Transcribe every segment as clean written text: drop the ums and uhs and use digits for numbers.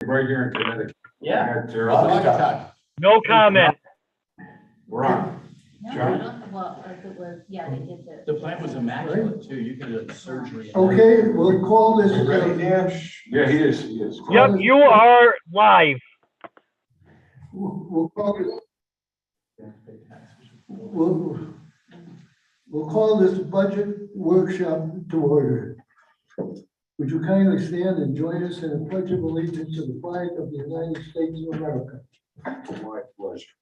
right here in Connecticut. Yeah. No comment. We're on. No, I don't, well, if it was, yeah, they did The plant was immaculate too. You could have surgery. in there. Okay, we'll call this. Dan? Yeah, he is. Yep, you are live. We'll call it, we'll call this budget workshop to order. Would you kindly stand and join us in a pledge of allegiance to the flag of the United States of America? My pleasure.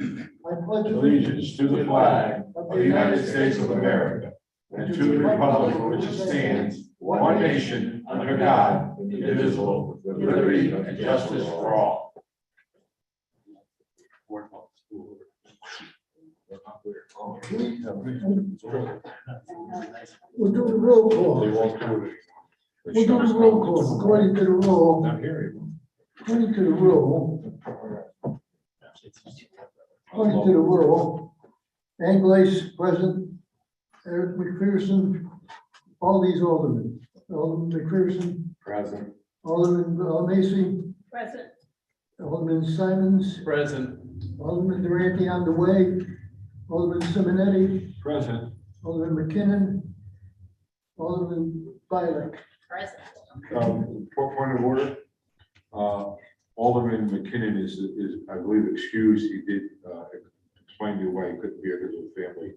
I pledge Allegiance to the flag of the United States of America and to the republic for which it stands, one nation, under God, indivisible, with liberty and justice for all. We'll do the roll call. They won't do it. We'll do the roll call according to the rule. Not hearing. According to the rule. According to the rule. Anglace present. Eric McPherson. All these aldermen. Alderman McPherson. Present. Alderman Macy. Present. Alderman Simons. Present. Alderman Durante on the way. Alderman Simonetti. Present. Alderman McKinnon. Alderman Bielek. Present. Point of order. Alderman McKinnon is, I believe, excused. He did explain to you why he couldn't be here because of family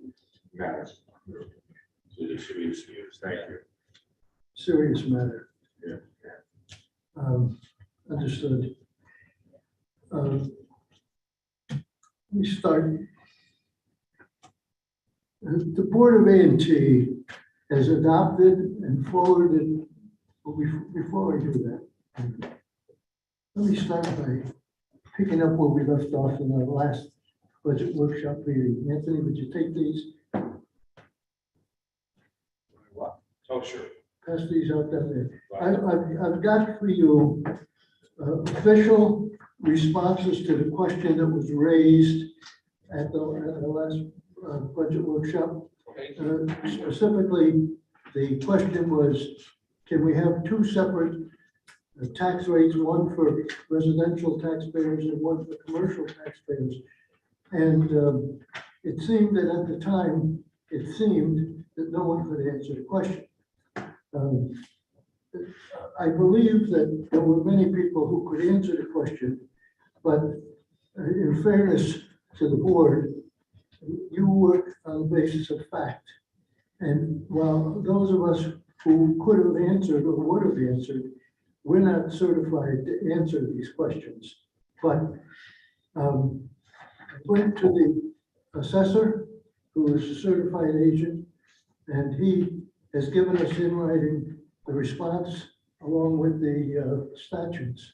matters. So this should be excused. Thank you. Serious matter. Yeah. Understood. We start. The Board of A&T has adopted and forwarded, before I do that, let me start by picking up where we left off in our last budget workshop meeting. Anthony, would you take these? Oh, sure. Pass these out down there. I've got for you official responses to the question that was raised at the last budget workshop. Specifically, the question was, can we have two separate tax rates, one for residential taxpayers and one for commercial taxpayers? And it seemed that at the time, it seemed that no one could answer the question. I believe that there were many people who could answer the question, but in fairness to the board, you work on the basis of fact. And while those of us who could have answered or would have answered, we're not certified to answer these questions. But I went to the assessor, who is a certified agent, and he has given us in writing the response along with the statutes.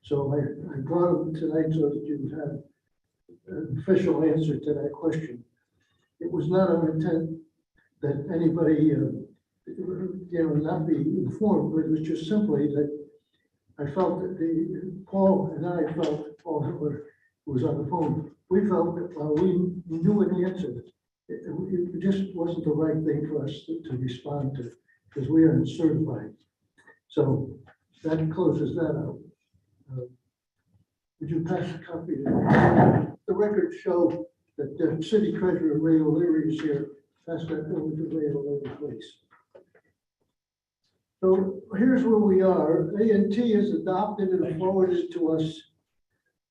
So I brought them tonight so that you would have an official answer to that question. It was not our intent that anybody, not be informed, but it was just simply that I felt that Paul and I felt, Paul Hitler, who was on the phone, we felt that while we knew an answer, it just wasn't the right thing for us to respond to, because we aren't certified. So that closes that out. Would you pass a copy? The records show that the city treasurer, Ray O'Leary, is here. Pass that over to Ray O'Leary, please. So here's where we are. A&T has adopted and forwarded to us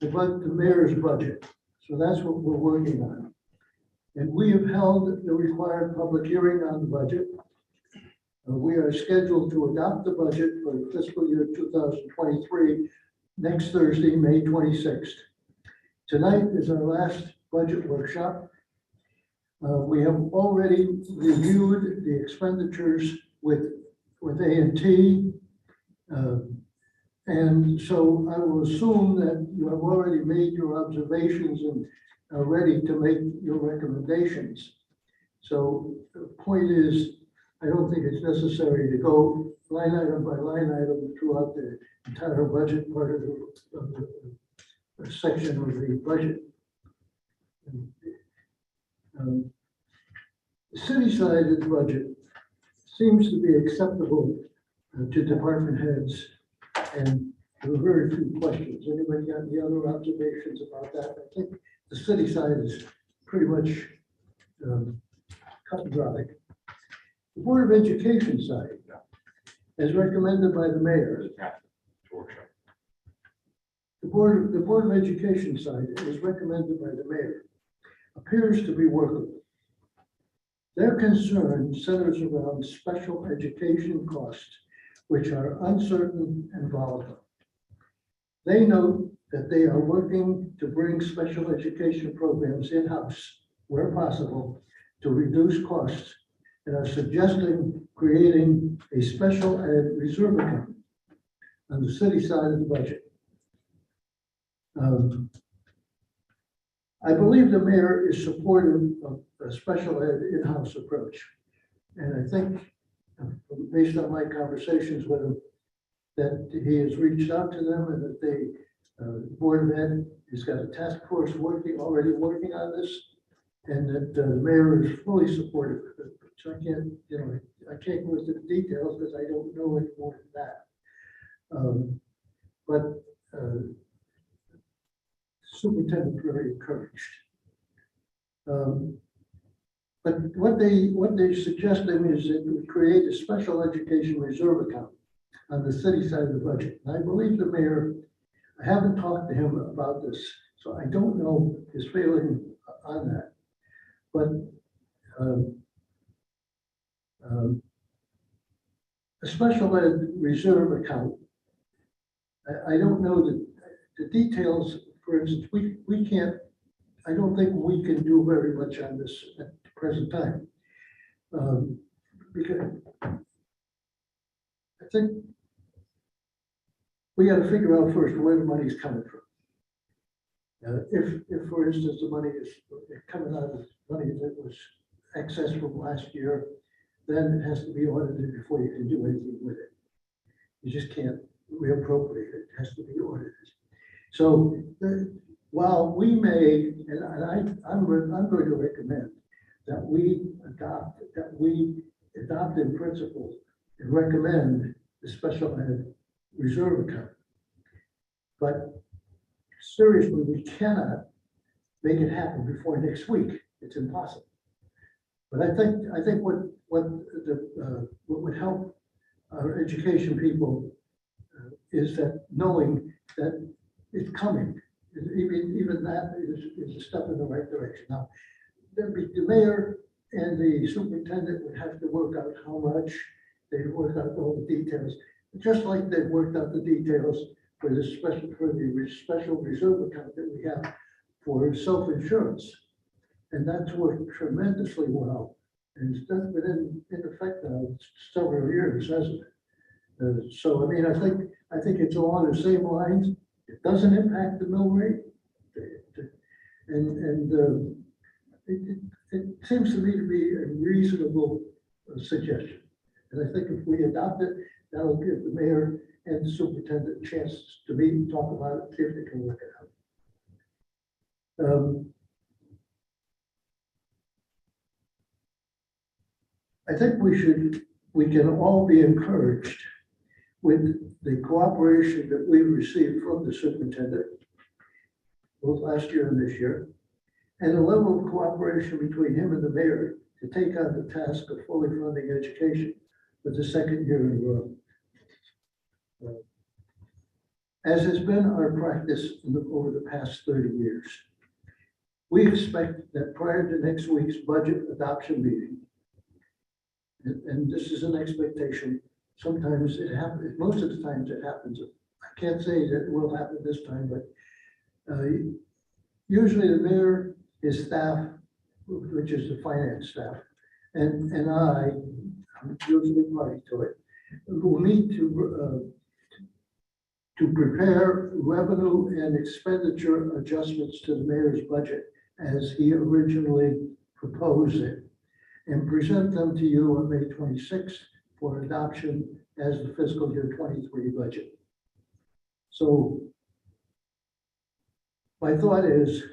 the mayor's budget. So that's what we're working on. And we have held the required public hearing on the budget. We are scheduled to adopt the budget for fiscal year 2023 next Thursday, May 26th. Tonight is our last budget workshop. We have already reviewed the expenditures with A&T. And so I will assume that you have already made your observations and are ready to make your recommendations. So the point is, I don't think it's necessary to go line item by line item throughout the entire budget part of the section of the budget. The city side of the budget seems to be acceptable to department heads, and There were very few questions. Anybody got any other observations about that? I think the city side is pretty much cut and dry. The Board of Education side, as recommended by the mayor, the Board of Education side, as recommended by the mayor, appears to be workable. Their concern centers around special education costs, which are uncertain and volatile. They note that they are working to bring special education programs in-house where possible to reduce costs and are suggesting creating a special ed reserve account on the city side of the budget. I believe the mayor is supportive of a special ed in-house approach. And I think, based on my conversations with him, that he has reached out to them and that they, Board of Ed has got a task force already working on this. And that the mayor is fully supportive of it. So I can't go into the details because I don't know any more than that. But superintendent very encouraged. But what they're suggesting is that we create a special education reserve account on the city side of the budget. And I believe the mayor, I haven't talked to him about this, so I don't know his feeling on that. But a special ed reserve account, I don't know the details. For instance, we can't, I don't think we can do very much on this at the present time. Because I think we got to figure out first where the money is coming from. If, for instance, the money is coming out of money that was excess from last year, then it has to be audited before you can do anything with it. You just can't reappropriate it. It has to be audited. So while we may, and I'm going to recommend that we adopt in principle and recommend the special ed reserve account. But seriously, we cannot make it happen before next week. It's impossible. But I think what would help our education people is that knowing that it's coming. Even that is a step in the right direction. Now, the mayor and the superintendent would have to work out how much. They'd work out all the details, just like they've worked out the details for the special reserve account that we have for self-insurance. And that's worked tremendously well. And it's been in effect now several years, hasn't it? So, I mean, I think it's along the same lines. It doesn't impact the mill rate. And it seems to me to be a reasonable suggestion. And I think if we adopt it, that'll give the mayor and the superintendent a chance to meet and talk about it, see if they can work it out. I think we can all be encouraged with the cooperation that we received from the superintendent, both last year and this year, and the level of cooperation between him and the mayor to take on the task of fully funding education for the second year in a row. As has been our practice over the past 30 years, we expect that prior to next week's budget adoption meeting, and this is an expectation, sometimes it happens, most of the times it happens. I can't say that it will happen this time, but usually the mayor, his staff, which is the finance staff, and I'm usually party to it, will need to prepare revenue and expenditure adjustments to the mayor's budget as he originally proposed it, and present them to you on May 26th for adoption as the fiscal year 23 budget. So my thought is,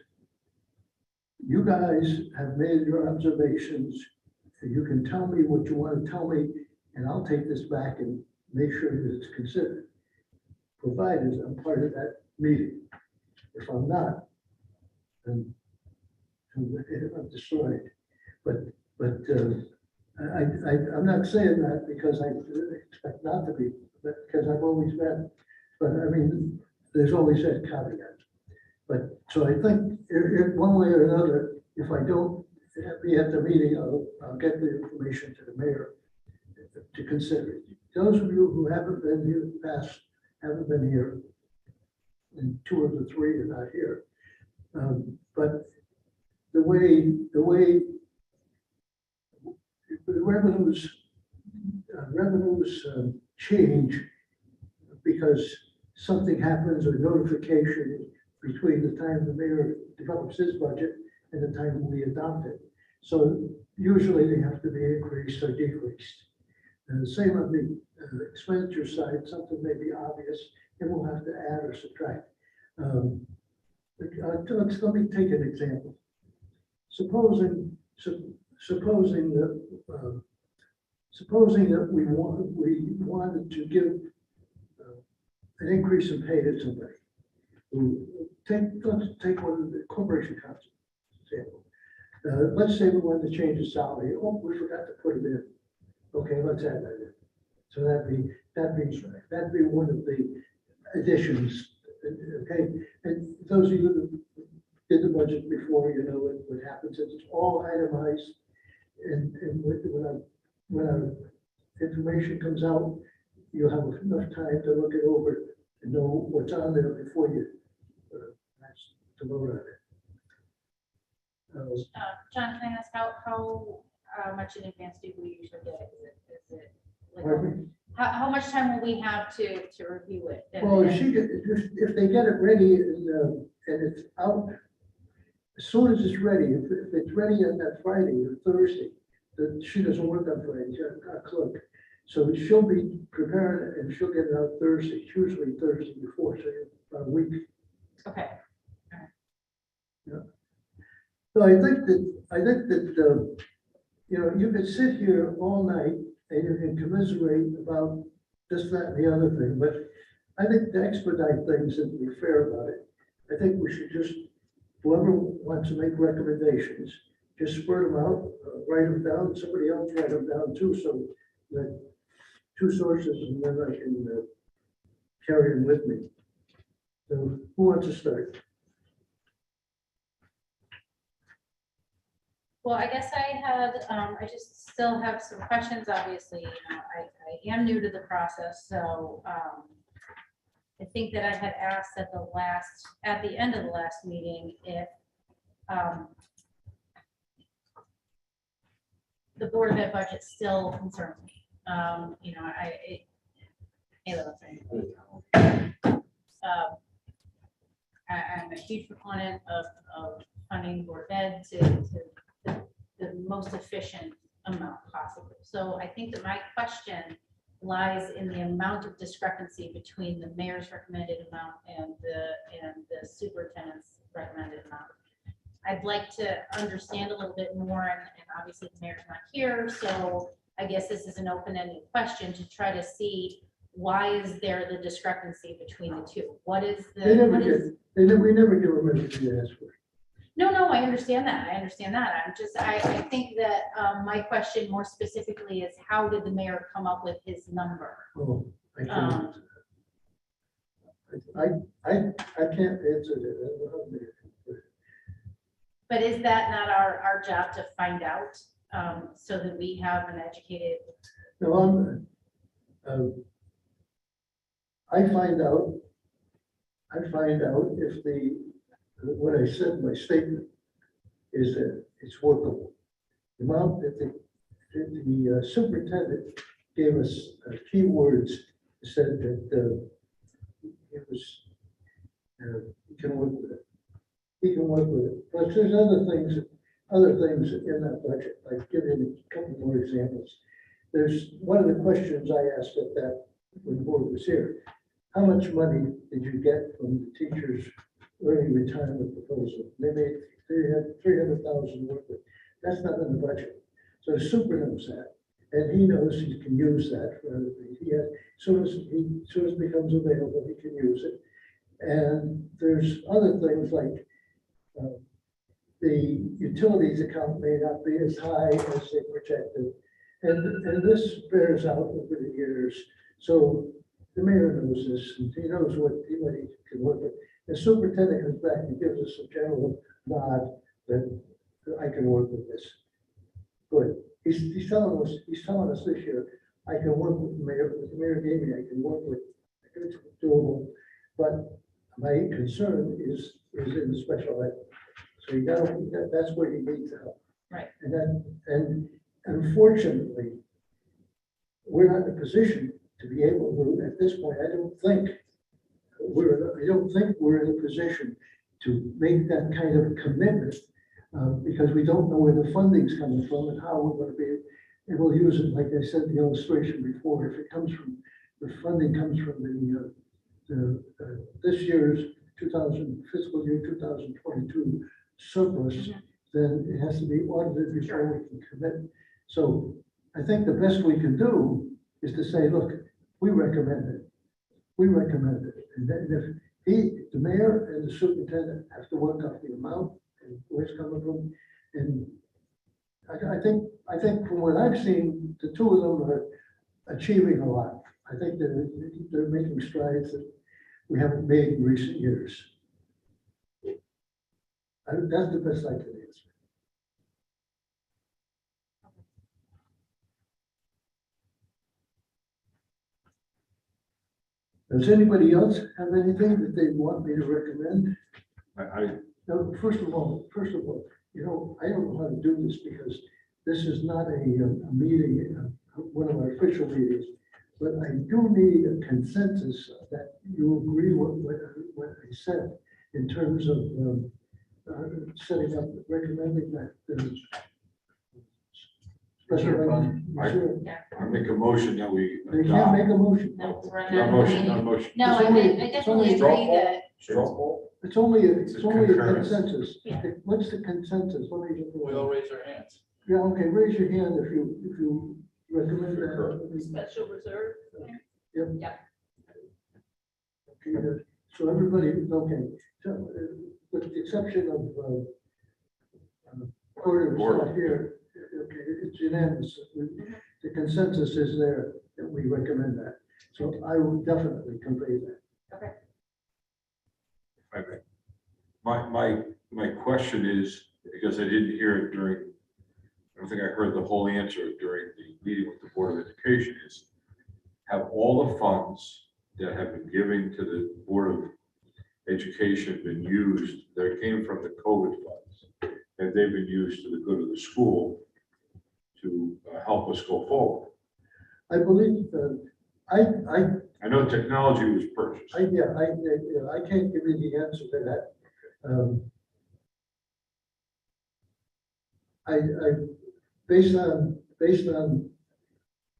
you guys have made your observations. You can tell me what you want to tell me, and I'll take this back and make sure that it's considered. provided I'm part of that meeting. If I'm not, then I'm destroyed. I'm not saying that because I expect not to be, but because I've always been. But I mean, there's always that caveat. But, so I think if one way or another, if I don't be at the meeting, I'll get the information to the mayor to consider it. Those of you who haven't been here in the past, haven't been here, and two of the three are not here. But the way the revenues change because something happens or notification between the time the mayor develops his budget and the time we adopt it. So usually they have to be increased or decreased. And the same on the expenditure side, something may be obvious and we'll have to add or subtract. Let me take an example. Supposing that we wanted to give an increase in pay to somebody. Let's take one of the corporation council example. Let's say we wanted to change the salary. Oh, we forgot to put it in. Okay, let's add that in. So that'd be one of the additions. Okay, and those of you that did the budget before, you know what happens. It's all itemized, and when our information comes out, you'll have enough time to look it over and know what's on there before you to vote on it. John, can I ask how much in advance do we usually get? Is it like, Pardon me? how much time will we have to review it? Well, if they get it ready and it's out, as soon as it's ready, if it's ready on that Friday or Thursday, then she doesn't work on Friday, she's a clerk. So she'll be prepared and she'll get it out Thursday, usually Thursday before, so about a week. Okay. So I think that you know, you could sit here all night and you can commiserate about this, that, and the other thing, but I think to expedite things and be fair about it, I think we should just, whoever wants to make recommendations, just spread them out, write them down, somebody else write them down too, so that two sources, and then I can carry them with me. So who wants to start? Well, I guess I just still have some questions, obviously, you know, I am new to the process, so, I think that I had asked at the end of the last meeting if, the Board of Ed budget still concerns me. You know, I'm a huge proponent of funding Board of Ed to the most efficient amount possible. So I think that my question lies in the amount of discrepancy between the mayor's recommended amount and the superintendent's recommended amount. I'd like to understand a little bit more, and obviously the mayor's not here, so I guess this is an open-ended question to try to see why is there the discrepancy between the two? What is the? We never give them anything to ask for. No, I understand that. I think that my question more specifically is how did the mayor come up with his number? Oh, I can't. I can't answer that. But is that not our job to find out so that we have an educated? No, I find out if what I said in my statement is that it's workable. The amount that the superintendent gave us keywords, said that it was, he can work with it. He can work with it. But there's other things in that budget. I'll give you a couple more examples. There's one of the questions I asked at that when the board was here. How much money did you get from the teachers' early retirement proposal? They made 300,000 worth of it. That's not in the budget. So the super knows that. And he knows he can use that for other things. As soon as it becomes available, he can use it. And there's other things like the utilities account may not be as high as they projected. And this bears out over the years. So the mayor knows this, and he knows what he can work with. The superintendent comes back and gives us a general nod that I can work with this. Good. He's telling us this year, I can work with the mayor gave me, I can work with, it's doable. But my concern is in the special ed. So that's where you need to help. Right. And unfortunately, we're not in a position to be able to, at this point, I don't think we're in a position to make that kind of commitment because we don't know where the funding's coming from and how we're going to be. And we'll use it, like I said, in the illustration before, if it comes from, the funding comes from this year's fiscal year 2022 surplus, then it has to be audited before we can commit. So I think the best we can do is to say, look, we recommend it. We recommend it. And then if the mayor and the superintendent have to work out the amount and where it's coming from. And I think from what I've seen, the two of them are achieving a lot. I think they're making strides that we haven't made in recent years. That's the best I can answer. Does anybody else have anything that they want me to recommend? No, first of all, you know, I don't know how to do this because this is not a meeting, one of our official meetings, but I do need a consensus that you agree with what I said in terms of setting up, recommending that. Reserve fund. Reserve. I make a motion that we They can't adopt. make a motion. No, we're Not a motion, not a motion. No, I mean, I definitely Straw agree poll? that, Straw poll? It's only a Concurrence. consensus. Yeah. What's the consensus? Let me just. We all raise our hands. Yeah, okay, raise your hand if you recommend that. special reserve. Yep. Yeah. Okay, so everybody, okay, so with the exception of Porter is not here, okay, it's unanimous. The consensus is there that we recommend that. So I will definitely convey that. Okay. My question is, because I didn't hear it during, I don't think I heard the whole answer during the meeting with the Board of Education, is have all the funds that have been given to the Board of Education been used, that came from the COVID funds, have they been used to the good of the school to help us go forward? I believe, I know technology was purchased. I can't give you the answer to that. Based on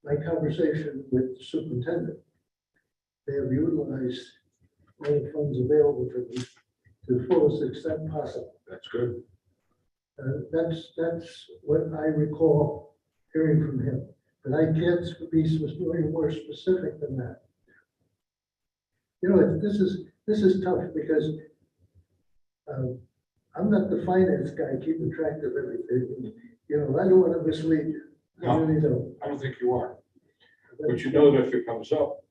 my conversation with the superintendent, they have utilized all the funds available for them to the fullest extent possible. That's good. That's what I recall hearing from him, but I can't be any more specific than that. You know, this is tough because I'm not the finance guy keeping track of everything. You know, I don't want to mislead you. I No. really don't. I don't think you are. But you know that if it comes up,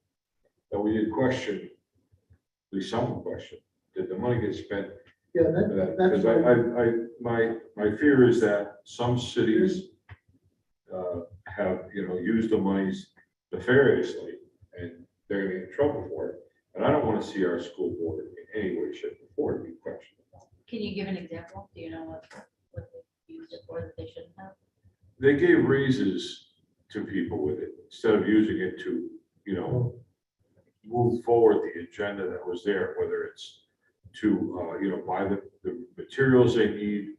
that we did question, at least some question, did the money get spent? Yeah, Because my fear is that some cities have, used the monies nefariously and they're gonna get in trouble for it. And I don't want to see our school board in any way, shape, or form be questioned. Can you give an example? Do you know what they used it for that they shouldn't have? They gave raises to people with it instead of using it to, move forward the agenda that was there, whether it's to, buy the materials they need,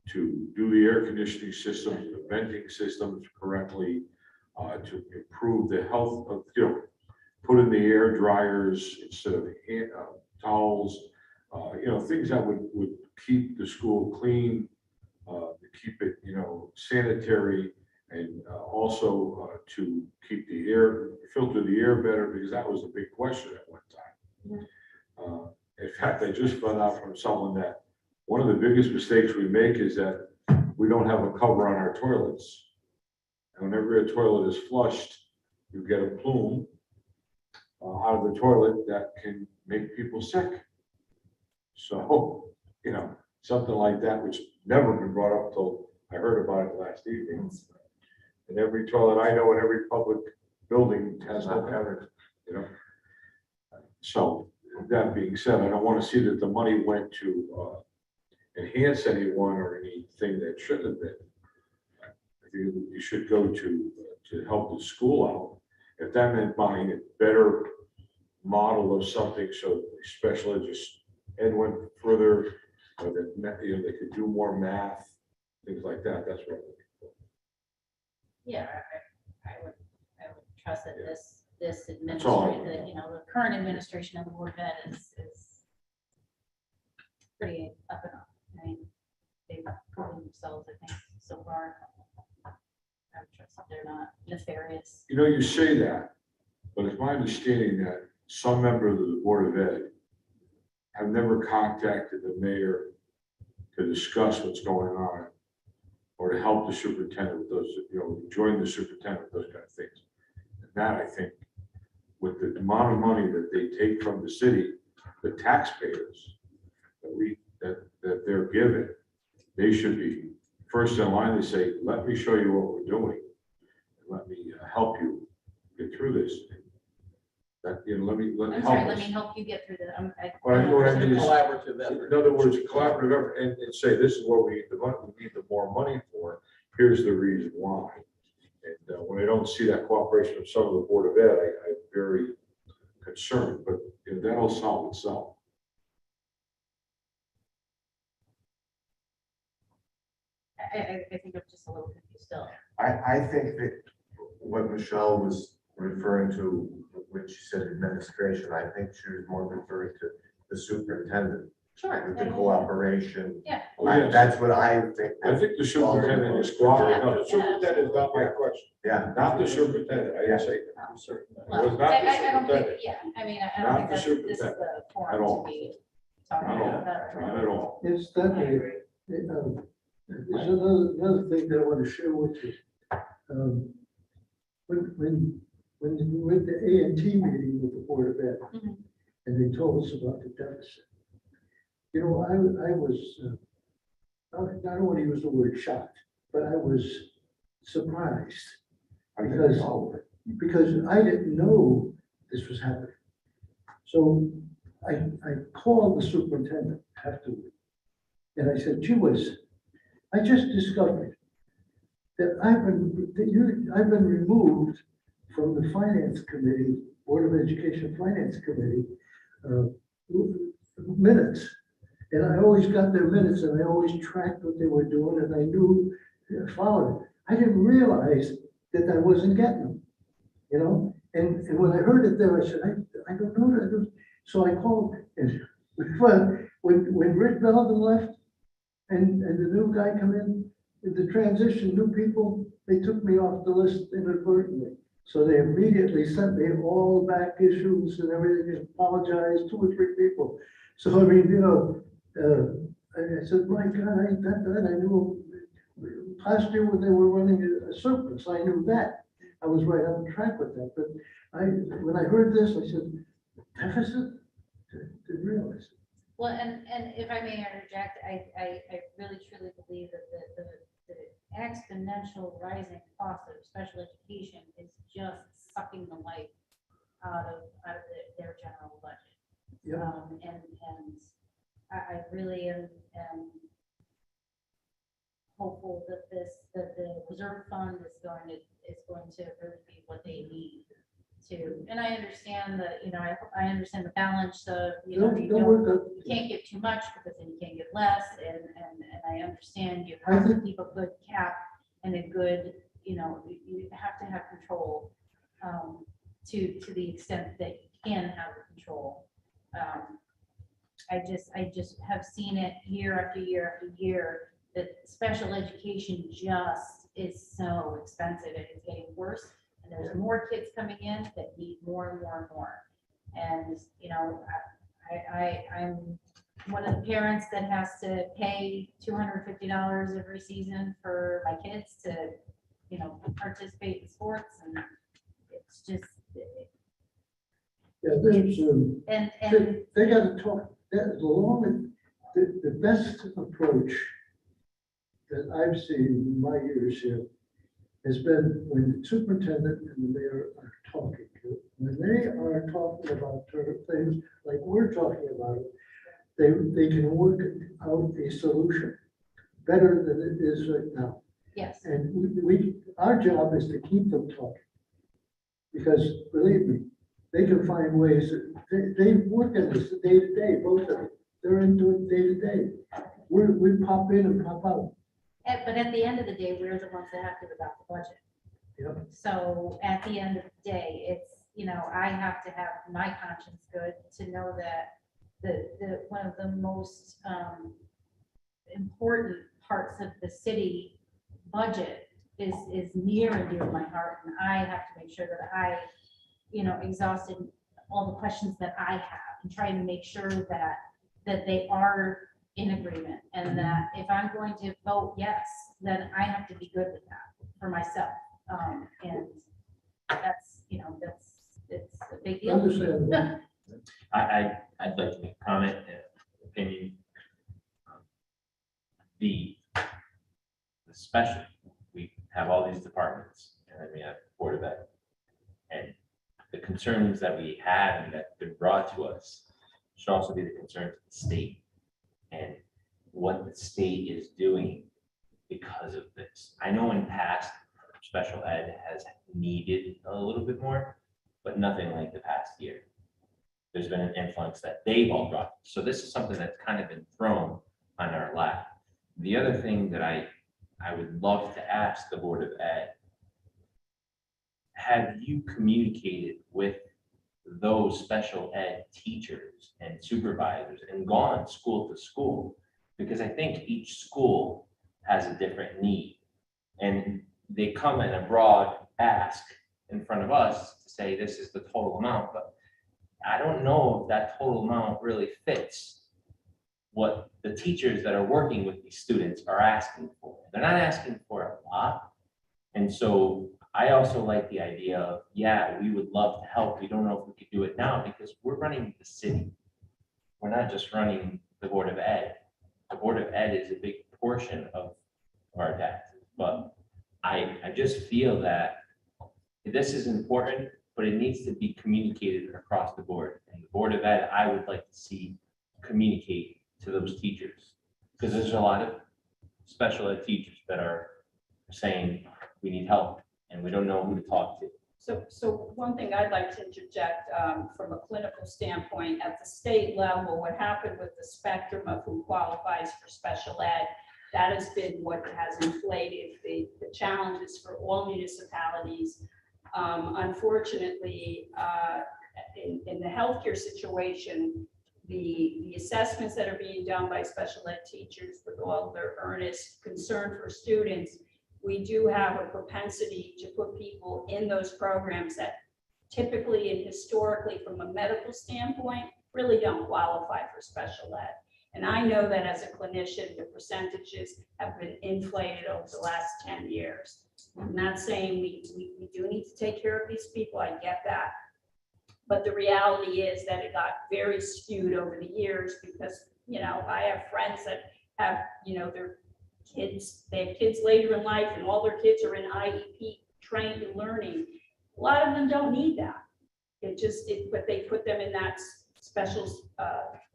to do the air conditioning systems, the venting systems correctly, to improve the health of, put in the air dryers instead of towels, things that would keep the school clean, to keep it, sanitary. And also to keep the air, filter the air better, because that was a big question at one time. In fact, I just found out from someone that one of the biggest mistakes we make is that we don't have a cover on our toilets. And whenever a toilet is flushed, you get a plume out of the toilet that can make people sick. So, something like that, which never been brought up till I heard about it last evening. And every toilet I know in every public building has no cover, So that being said, I don't want to see that the money went to enhance anyone or anything that shouldn't have been. I think you should go to help the school out. If that meant buying a better model of something, so special ed went further, or that they could do more math, things like that. That's what I'm looking for. Yeah, I would trust that this That's all. administration, the current administration of the Board of Ed is pretty up and up. I mean, they've proven themselves, I think, so far. I would trust that they're not nefarious. You say that, but it's my understanding that some members of the Board of Ed have never contacted the mayor to discuss what's going on or to help the superintendent with those, join the superintendent with those kind of things. And that, I think, with the amount of money that they take from the city, the taxpayers that they're given, they should be first in line to say, let me show you what we're doing. And let me help you get through this. That, let me I'm help sorry, us. let me help you get through the. What I mean is, Collaborative effort. in other words, collaborative effort, and say, this is what we need the money, we need the more money for, here's the reason why. And when I don't see that cooperation of some of the Board of Ed, I'm very concerned, but that'll solve itself. I think I'm just a little confused still. I think that what Michelle was referring to, when she said administration, I think she was more referring to the superintendent. Sure. With the cooperation. Yeah. Oh, yes. That's what I think. I think the superintendent is cooperating. No, the superintendent is not my question, Yeah. not the superintendent, I didn't say that. I'm certain that- Well, It was not the I don't think, superintendent. yeah, I mean, I Not don't think the this is the superintendent. At forum all. to be talking Not at all. about that. Not at all. It's that I way. agree. There's another thing that I want to share with you. When we went to A&T meeting with the Board of Ed, Mhm. and they told us about the deficit. I was, I don't want to use the word shocked, but I was surprised because I didn't know this was happening. So I called the superintendent afterward, and I said, gee whiz, I just discovered that I've been removed from the Finance Committee, Board of Education Finance Committee minutes. And I always got their minutes and I always tracked what they were doing and I knew, followed it. I didn't realize that I wasn't getting them, And when I heard it there, I said, I don't know that. So I called and when Rick Belden left and the new guy come in the transition, new people, they took me off the list inadvertently. So they immediately sent me all back issues and everything, apologized, 2 or 3 people. So I mean, I said, my God, I knew last year when they were running a surplus, I knew that. I was right on track with that. But when I heard this, I said, deficit? Didn't realize it. Well, and if I may interject, I really truly believe that the exponential rising cost of special education is just sucking the life out of their general budget. Yeah. And I really am hopeful that the reserve fund is going to really be what they need to. And I understand that, I understand the balance of, you can't give too much because then you can't give less. And I understand you have to keep a good cap and a good, you have to have control to the extent that you can have the control. I just have seen it year after year after year that special education just is so expensive and it's getting worse. And there's more kids coming in that need more and more and more. And, you know, I'm one of the parents that has to pay $250 every season for my kids to, you know, participate in sports, and it's just, Yeah, there's, and they gotta talk, that, the best approach that I've seen in my years here has been when the superintendent and the mayor are talking. When they are talking about things like we're talking about, they can work out a solution better than it is right now. yes, And our job is to keep them talking. Because believe me, they can find ways, they work in this day to day, both of them. They're into it day to day. We pop in and pop out. but at the end of the day, we're the ones that have to adopt the budget. Yep. So at the end of the day, it's, you know, I have to have my conscience good to know that the one of the most important parts of the city budget is near and dear to my heart, and I have to make sure that I, you know, exhausted all the questions that I have and trying to make sure that they are in agreement, and that if I'm going to vote yes, then I have to be good with that for myself. And that's, you know, it's a big deal. Understand. I'd like to make a comment, opinion. The special, we have all these departments, and then we have Board of Ed. And the concerns that we have and that have been brought to us should also be the concerns of the state and what the state is doing because of this. I know in past, special ed has needed a little bit more, but nothing like the past year. There's been an influx that they've all brought. So this is something that's kind of been thrown on our lap. The other thing that I would love to ask the Board of Ed, have you communicated with those special ed teachers and supervisors and gone school to school? Because I think each school has a different need, and they come in a broad ask in front of us to say this is the total amount, but I don't know if that total amount really fits what the teachers that are working with these students are asking for. They're not asking for a lot. And so I also like the idea of, yeah, we would love to help. We don't know if we could do it now because we're running the city. We're not just running the Board of Ed. The Board of Ed is a big portion of our taxes, but I just feel that this is important, but it needs to be communicated across the board. And the Board of Ed, I would like to see communicate to those teachers, because there's a lot of special ed teachers that are saying we need help and we don't know who to talk to. So one thing I'd like to interject from a clinical standpoint, at the state level, what happened with the spectrum of who qualifies for special ed, that has been what has inflated the challenges for all municipalities. Unfortunately, in the healthcare situation, the assessments that are being done by special ed teachers with all their earnest concern for students, we do have a propensity to put people in those programs that typically and historically from a medical standpoint really don't qualify for special ed. And I know that as a clinician, the percentages have been inflated over the last 10 years. I'm not saying we do need to take care of these people, I get that. But the reality is that it got very skewed over the years because, you know, I have friends that have, you know, their kids, they have kids later in life and all their kids are in IEP trained and learning. A lot of them don't need that. But they put them in that special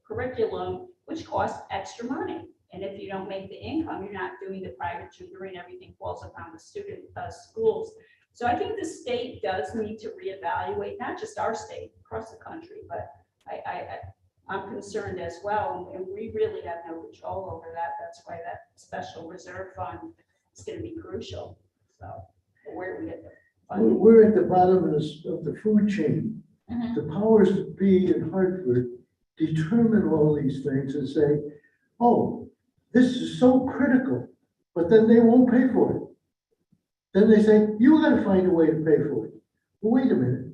curriculum, which costs extra money. And if you don't make the income, you're not doing the private tutoring, everything falls upon the student schools. So I think the state does need to reevaluate, not just our state, across the country, but I'm concerned as well. And we really have no control over that. That's why that special reserve fund is going to be crucial. So where do we get the funding? We're at the bottom of the food chain. Mhm. The powers that be in Hartford determine all these things and say, oh, this is so critical, but then they won't pay for it. Then they say, you gotta find a way to pay for it. Well, wait a minute.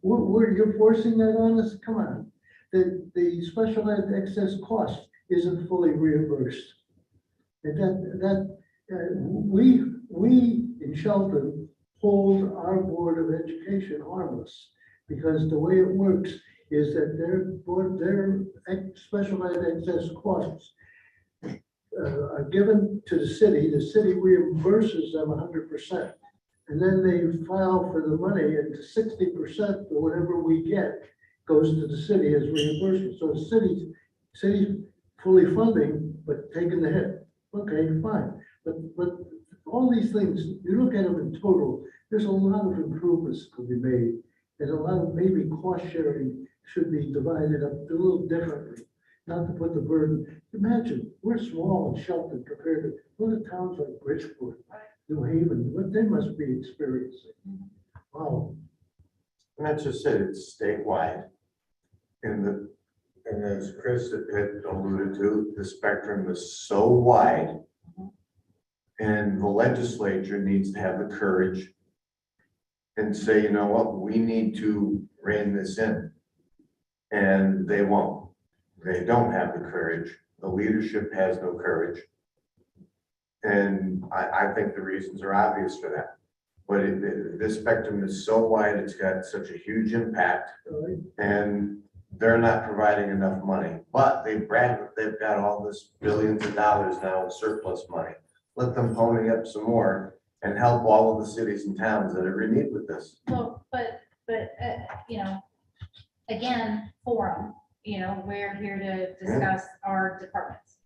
Well, you're forcing that on us? Come on. The special ed excess cost isn't fully reimbursed. And we in Shelton hold our Board of Education harmless, because the way it works is that their special ed excess costs are given to the city reimburses them 100%. And then they file for the money, and 60% or whatever we get goes to the city as reimbursement. So the city's fully funding, but taking the hit. Okay, fine. But all these things, you look at them in total, there's a lot of improvements to be made. And a lot of maybe cost sharing should be divided up a little differently, not to put the burden. Imagine, we're small and Shelton compared to other towns like Bridgeport, New Haven, what they must be experiencing. Wow. And that's just it, it's statewide. And as Chris had alluded to, the spectrum is so wide. And the legislature needs to have the courage and say, you know what, we need to rein this in. And they won't. They don't have the courage. The leadership has no courage. And I think the reasons are obvious for that. But this spectrum is so wide, it's got such a huge impact, and they're not providing enough money. But they've got all this billions of dollars now in surplus money. Let them pony up some more and help all of the cities and towns that are in need with this. Well, but, you know, again, forum, you know, we're here to discuss our departments.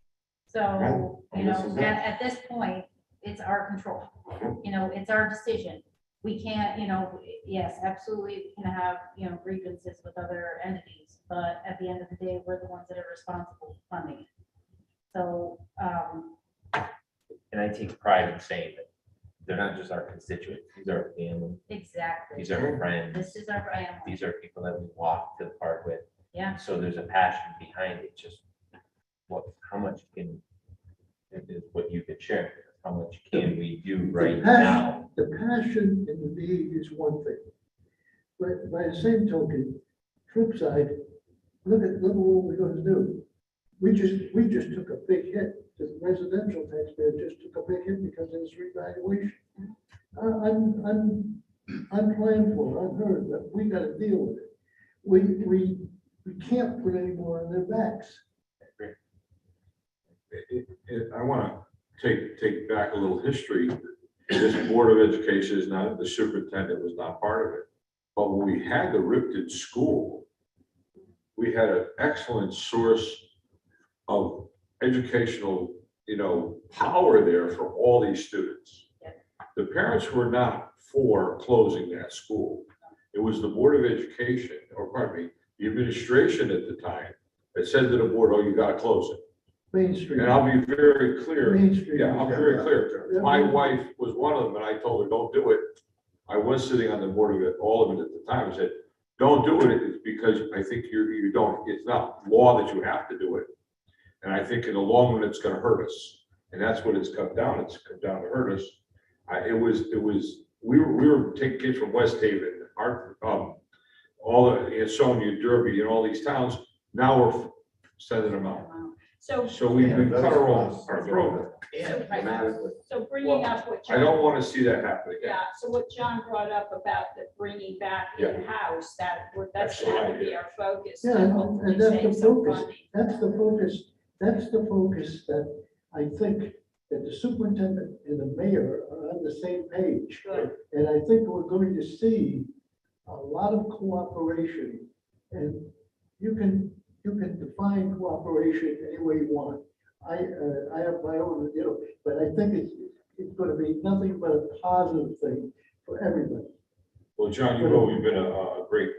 So, you And this know, is it. at this point, it's our control. You know, it's our decision. We can't, you know, yes, absolutely, we can have, you know, grievances with other entities, but at the end of the day, we're the ones that are responsible for funding. So, And I take pride in saying that they're not just our constituents, these are our family, exactly. these are our friends, This is our family. these are people that we walk to the park with. Yeah. So there's a passion behind it, just how much is what you could share, how much can we do right now? The passion and the need is one thing. But by the same token, flip side, look at what we're going to do. We just took a big hit. The residential taxpayer just took a big hit because of this revaluation. I'm planned for, I've heard, but we got to deal with it. We can't put any more on their backs. I want to take back a little history. This Board of Education is not, the superintendent was not part of it. But when we had the Ripton School, we had an excellent source of educational, power there for all these students. The parents were not for closing that school. It was the Board of Education, or pardon me, the administration at the time that said to the board, oh, you got to close it. Main Street. And I'll be very clear. Main Street. Yeah, I'm very clear. My wife was one of them, and I told her, don't do it. I was sitting on the board of it, all of it at the time. I said, don't do it. It's because I think you don't, it's not law that you have to do it. And I think in the long run, it's gonna hurt us. And that's what it's come down. It's come down to hurt us. We were taking kids from West Haven, all the Ansonia, Derby, and all these towns. Now we're sending them out. So we've been cut our program. Dramatically. So bringing up what I John, don't want to see that happen again. yeah, so what John brought up about the bringing back Yeah. in-house, that would Excellent be our focus. Yeah, to and hopefully that's save the some focus. funding. That's the focus that I think that the superintendent and the mayor are on the same page. Good. And I think we're going to see a lot of cooperation, and you can define cooperation any way you want. I have my own, but I think it's going to be nothing but a positive thing for everybody. Well, John, you've been a great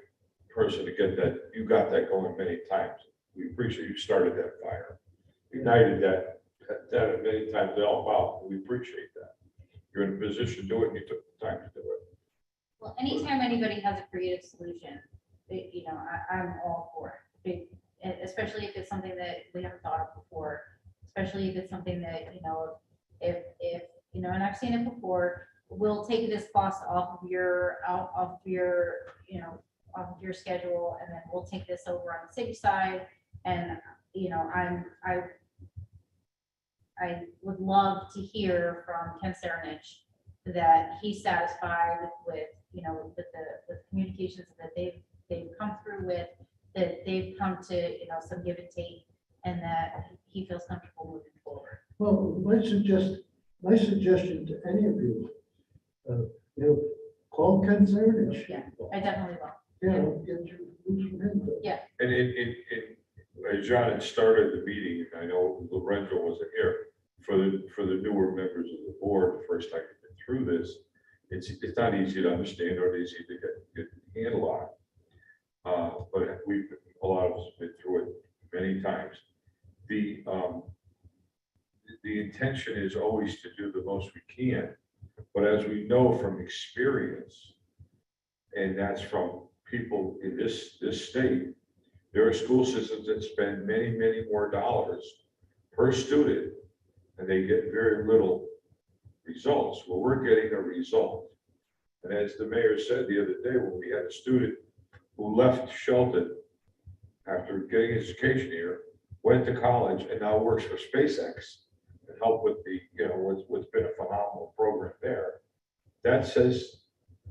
person to get that. You got that going many times. We appreciate you started that fire, ignited that many times to help out. We appreciate that. You're in a position to do it, and you took the time to do it. Well, anytime anybody has a creative solution, I'm all for it. Especially if it's something that we haven't thought of before, especially if it's something that, if seen it before. We'll take this cost off of your, you know, off of your schedule, and then we'll take this over on the city side. And, you know, I would love to hear from Ken Serenich that he's satisfied with, you know, with the communications that they've come through with, that they've come to, you know, some give and take, and that he feels comfortable moving forward. Well, my suggestion to any of you, you know, call Ken Zernich. Yeah, I definitely will. You know, get your news from him. And as John had started the meeting, and I know Lorenzo wasn't here, for the newer members of the board, the first time you've been through this, it's not easy to understand or easy to get a handle on. But a lot of us have been through it many times. The intention is always to do the most we can, but as we know from experience, and that's from people in this state, there are school systems that spend many more dollars per student, and they get very little results. Well, we're getting a result. And as the mayor said the other day, when we had a student who left Shelton after getting his education here, went to college, and now works for SpaceX and helped with the, you know, what's been a phenomenal program there. That says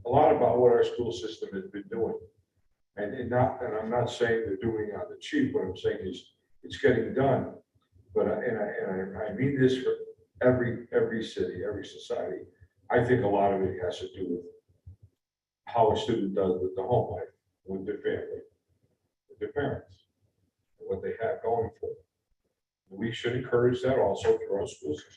a lot about what our school system has been doing. And I'm not saying they're doing it on the cheap. What I'm saying is it's getting done. But I mean this for every city, every society. I think a lot of it has to do with how a student does with the home life, with their family, with their parents, and what they have going for them. We should encourage that also through our school system.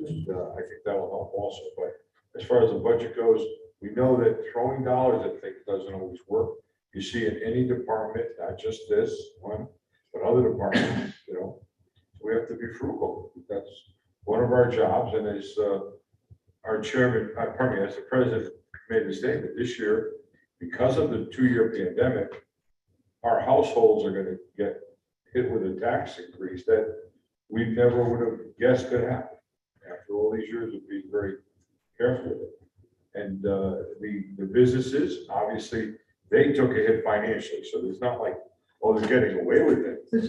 And I think that will help also. But as far as the budget goes, we know that throwing dollars at things doesn't always work. You see in any department, not just this one, but other departments, you know, we have to be frugal. That's one of our jobs. And as our chairman, pardon me, as the president made a statement this year, because of the 2-year pandemic, our households are going to get hit with a tax increase that we never would have guessed could happen. After all these years of being very careful with it. And the businesses, obviously, they took a hit financially. So it's not like, oh, they're getting away with it. This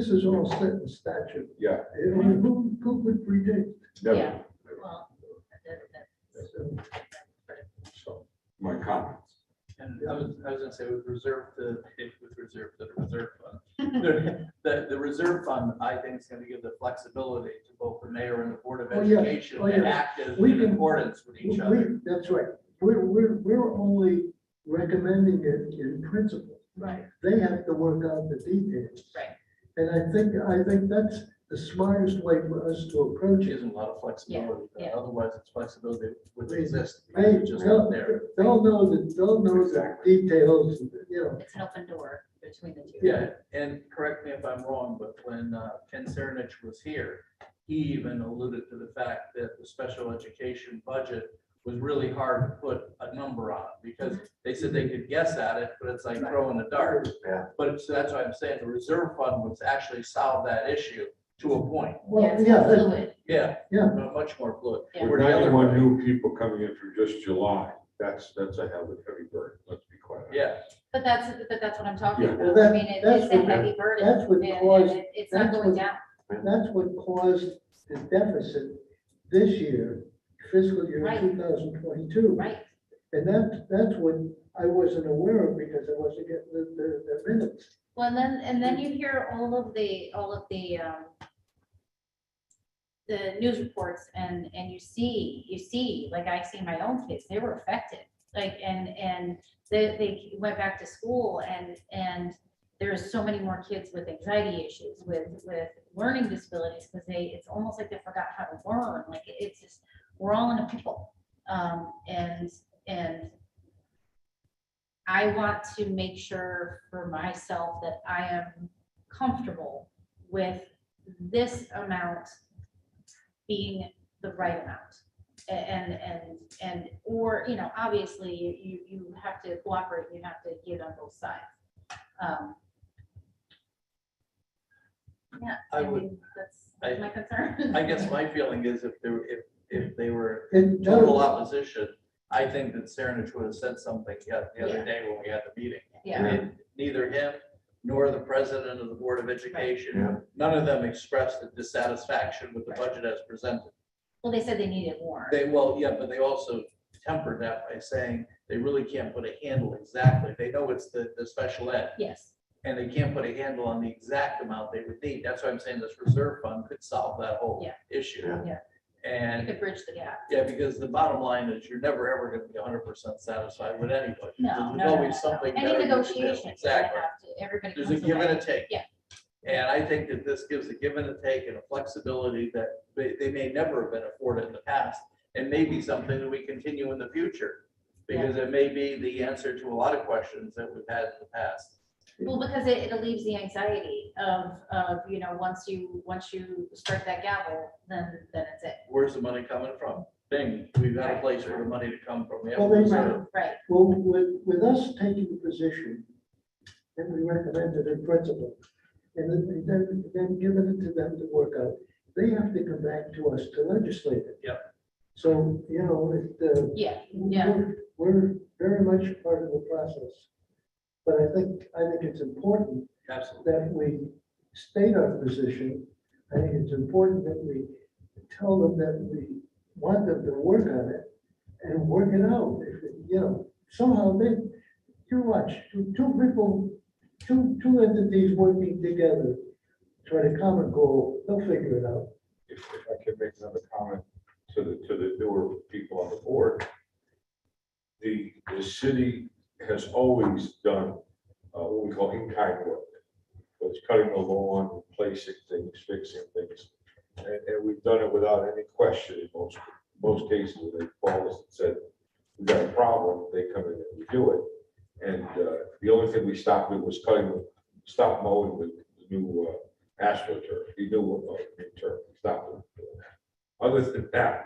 is all set in statute. Yeah. I mean, who could predict? Never. Yeah. Well, So my comments. And I was gonna say with reserve to the reserve fund. The reserve fund, I think is gonna give the flexibility to both the mayor and the Board of Oh, yeah. Education Oh, to yeah. act as We in can- accordance with each other. That's right. We're only recommending it in principle. right, They have to work out the details. right. And I think that's the smartest way for us to approach Which it. isn't a lot of flexibility, but Yeah. otherwise it's flexibility would exist. They, It's just not there. they'll know the details, you know. It's an open door between the two. Yeah, and correct me if I'm wrong, but when Ken Serenich was here, he even alluded to the fact that the special education budget was really hard to put a number on, because they said they could guess at it, but it's like throwing a dart. Yeah. But so that's why I'm saying the reserve fund would actually solve that issue to a point. Well, It's yeah, more fluid. Yeah. Yeah. Much more fluid. Yeah. We're The other 91 way- new people coming in for just July. That's a heavy burden. Let's be quiet. Yeah, But that's what I'm talking Yeah. about. Well, I mean, it's that's a what- heavy burden. that's what and caused- it's not that's going what- down. that's what caused the deficit this year, fiscal year Right. 2022. Right, And that's what I wasn't aware of because I wasn't getting the minutes. well, and then you hear all of the news reports, and you see, like I see my own kids, they were affected. Like, and they went back to school, and there's so many more kids with anxiety issues, with learning disabilities, because it's almost like they forgot how to learn. Like, it's just, we're all in a pickle. And I want to make sure for myself that I am comfortable with this amount being the right amount. And, or, you know, obviously you have to cooperate, you have to give on both sides. Yeah, I I would- mean, that's my concern. I guess my feeling is if if they were And total opposition, I think that Serenich would have said something the other day when we had the meeting. Yeah. And neither him nor the president of the Board of Yeah. Education, none of them expressed a dissatisfaction with the budget as presented. Well, they said they needed more. But they also tempered that by saying they really can't put a handle exactly. They know it's the special ed, Yes, and they can't put a handle on the exact amount they would need. That's why I'm saying this reserve fund could solve that whole Yeah. issue. Yeah. you And, could bridge the gap. yeah, because the bottom line is you're never, ever gonna be 100% satisfied with anybody. No, There's no, no, always no. something Any better you can do. negotiation, you're gonna Exactly. have to, everybody. There's a comes give and away. a take. Yeah. And I think that this gives a give and a take and a flexibility that they may never have been afforded in the past. And maybe something that we continue in the future, because it may be the answer to a lot of questions that we've had in the past. Well, because it relieves the anxiety of, once you strike that gavel, then it's it. Where's the money coming from? Bing, we've got a place for the money to come from. We have a Well, they- reserve. Right, Well, with us taking the position, and we recommended in principle, and then giving it to them to work out, they have to come back to us to legislate it. Yep. So, yeah. we're very much part of the process. But I think it's important Absolutely. that we state our position. I think it's important that we tell them that we want them to work on it and work it out. If, somehow you watch, two entities working together toward a common goal, they'll figure it out. If I could make another comment to the newer people on the board. The city has always done what we call in-kind work. So it's cutting the lawn, replacing things, fixing things. And we've done it without any question in most cases. They called us and said, we got a problem, they come in and we do it. And the only thing we stopped with was stop mowing with the new AstroTurf. We knew what mowing turf, stopped it. Other than that,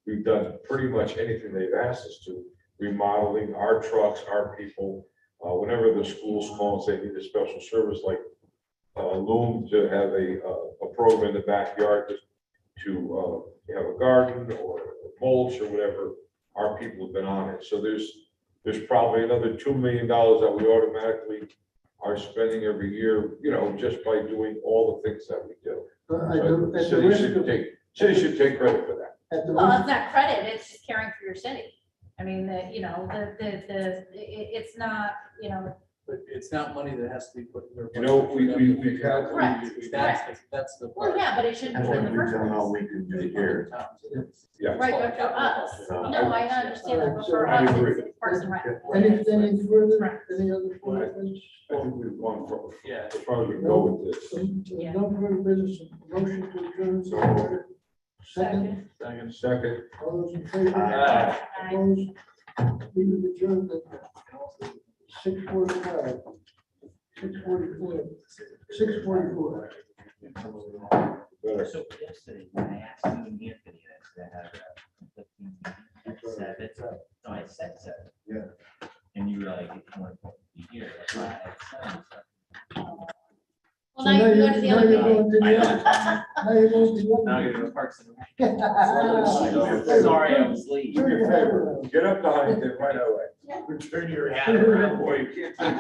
we've done pretty much anything they've asked us to, remodeling our trucks, our people. Whenever the schools call and say they need a special service like loom to have a program in the backyard to have a garden or mulch or whatever, our people have been on it. So there's probably another $2 million that we automatically are spending every year, just by doing all the things that we do. So the city should take credit for that. Well, it's not credit, it's just caring for your city. I mean, it's not, But it's not money that has to be put in their. We've had. Correct. That's the. well, yeah, but it shouldn't I be in think the we've first done all place. we can do here. Yeah. Right, but for us, no, I understand that, but for I us, agree. it's Parks and Rec. Anything further, Right. any other further things? I think we've gone for, Yeah. as far as we can go with this. Yeah. No further business, motion to adjourn, so ordered. Second, Second. all those in favor? Aye. Opposed? Meeting adjourned at 6:45. 6:44. 6:44. Better. So yesterday, when I asked you and Anthony to have a 15 minute seven, no, I said seven. Yeah. And you were like, it's more important to be here. That's why I had seven. Well, now you go to the other meeting. I know. Now you're going to the other. Now you're going to Parks and Rec. meeting. Sorry, I was late. Do me a favor, get up behind it right away. Turn your hat around, boy, you can't.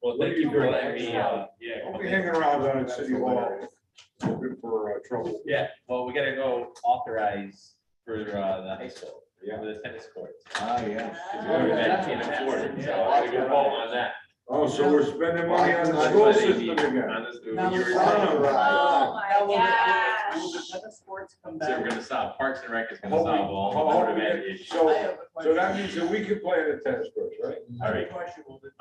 Well, What are thank you you for doing? letting me, yeah. Don't be hanging around down at City Hall, looking for trouble. Yeah, well, we gotta go authorize for the high school, Yeah. for the tennis courts. Ah, yeah. I can't afford it, so I gotta go vote on that. Oh, so we're spending money on the That's school what they system need. again. On this- Now, you were the- saying- Oh, my Will gosh. the tennis courts come So back? we're gonna solve, Parks and Rec is gonna Hold solve on, all hold the on. Board of Ed issues. So, I have a so question. that means that we can play in the tennis courts, right? All right. Question, will the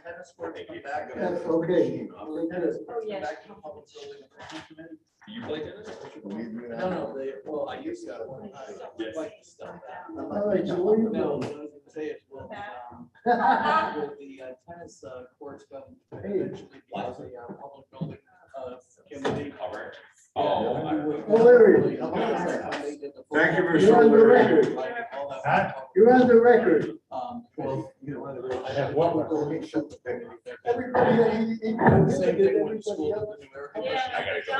tennis courts come back? That's okay. Will the tennis Oh, courts come yes. back to the public building improvement committee? Do you play tennis? No, well, I used to. Yes. Like to stop that. All right, so where you No, going? what I was gonna say is, will the tennis courts come eventually be a public building committee? Cover. Oh. Oh, Larry. Thank you, You're on the Mr. record. You're on the record. Well, I have one. Everybody, same thing with everybody school. else. I gotta go.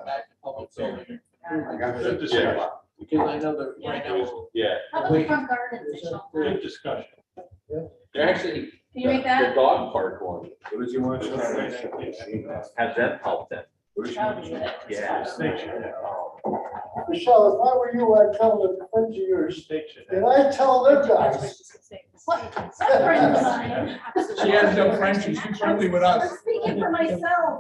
Back to public building. I got Good this. discussion. Because I know that right now, Yeah. How about the front garden, Mitchell? Good discussion. Actually, Can you make the that? dog park one, What did you want to have them help them. That would be good. Yeah. Michelle, if I were you, I'd tell the friends of yours, and I tell them That's what guys, she's gonna say. What, some friends of mine. She has no friends, she's too friendly with us. I'm speaking for myself.